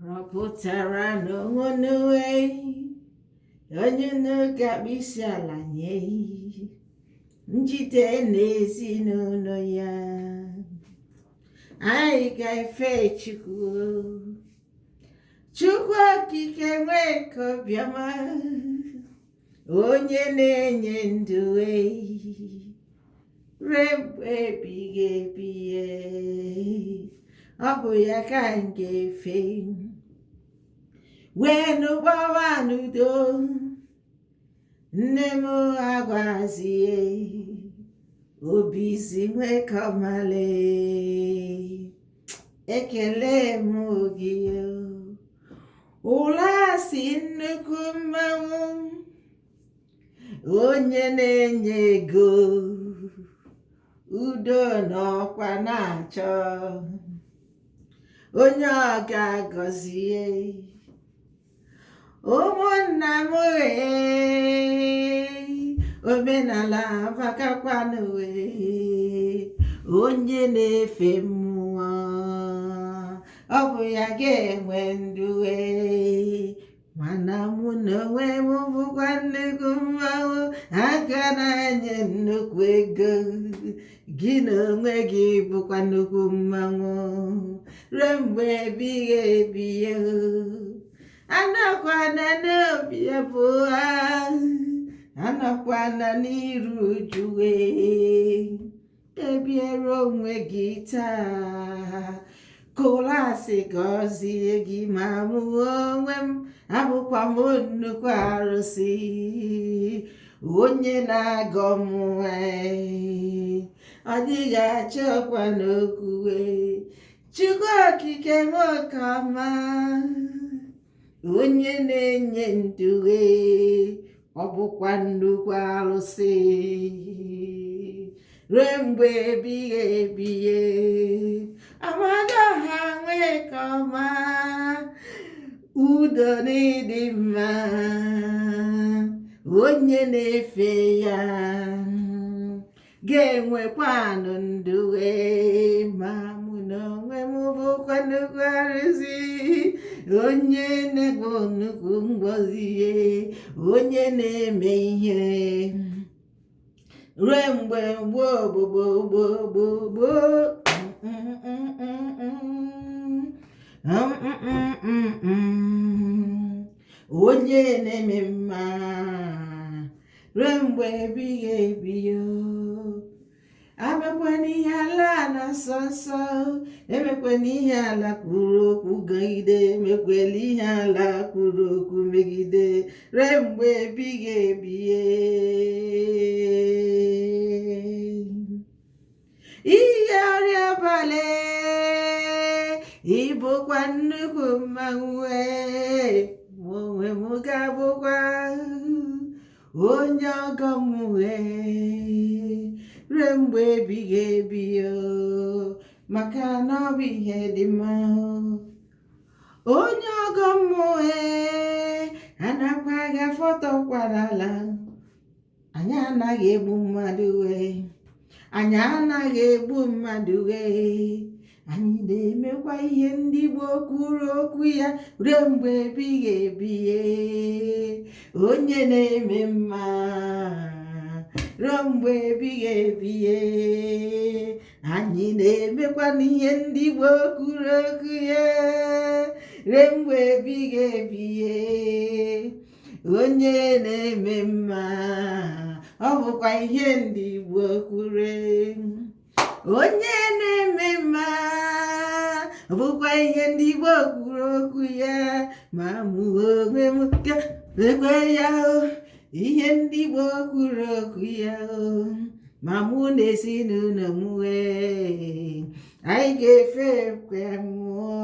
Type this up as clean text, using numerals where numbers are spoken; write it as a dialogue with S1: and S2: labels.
S1: rọpụtara n'onwe onye na-akpụ isi ala nye njide n'ezinụlọ ya. Anyị ga-efe Chukwu okike nwee ka obiọma, onye na-enye ndụ ruo mgbe ebighị ebi. Ọ bụ ya ka m ga-efe wee nụgbawa n'udo. Nne m agwazie obi si nwee ka ọmale. Ekele m gị ụla si nnukwu mmanwụ, onye na-enye ego udo n'ọkwa na-achọ, onye ọ ga-agọzie. Ụmụnna m omenala bakakwanụ onye na-efe mmụọ, ọ bụ ya ga-enwe ndụ mana mụ na onwe m bụkwa nnukwu mmanwụ, aka na-anye nnukwu ego. Gị na onwe gị bụkwa nnukwu mmanwụ ruo mgbe ebighị ebi. Anọkwana n'obi abụọ, anọkwana n'iru uju. Ebiere onwe gị taa, kụlasị gọzie gị. Ma mụ onwe m abụkwa m nnukwu arụsị, onye na-agọ m ọ dịghị achọkwa n'okwu. Chukwu okike nwoke ọma, onye na-enye ndụ ọ bụkwa nnukwu arụsị ruo mgbe ebighị ebi. Amaga ha nwee ka ọma, udo na ịdị mma, onye na-efe ya ga-enwekwanụ ndụ. Ma mụ na onwe m bụkwa nnukwu arụsị, onye na-egbo nnukwu ngọzi, onye na-eme ihe ruo mgbe gboo. Onye na-eme mma ruo mgbe ebighị ebi. Amekwana ihe ala na nsọ nsọ, emekwana ihe ala kwuru okwu gide, emekwela ihe ala kwuru okwu megide ruo mgbe ebighị ebi. Ihe ọrịa abalị ịbụkwa nnukwu mmanwụ, onwe m ga-abụkwa onye ọgọ m ruo mgbe ebighị ebi. Maka na ọ bụ ihe dị mma. Onye ọgọ m anakwaghị afọtọkwara ala. Anyị anaghị egbu mmadụ anyị anaghị egbu mmadụ anyị na-emekwa ihe ndị Igbo kwuru okwu ya ruo mgbe ebighị ebi. Onye na-eme mma ruo mgbe ebighị ebi. Anyị na-emekwa ihe ndị Igbo kwuru okwu ya ruo mgbe ebighị ebi. Onye na-eme mma, ọ bụkwa ihe ndị Igbo kwuru. Onye na-eme mma, ọ bụkwa ihe ndị Igbo kwuru okwu ya. Ma mụ onwe m ga-ekwe ya ihe ndị Igbo kwuru okwu ya. Ma mụ na ezinụlọ m anyị ga-efe mmụọ.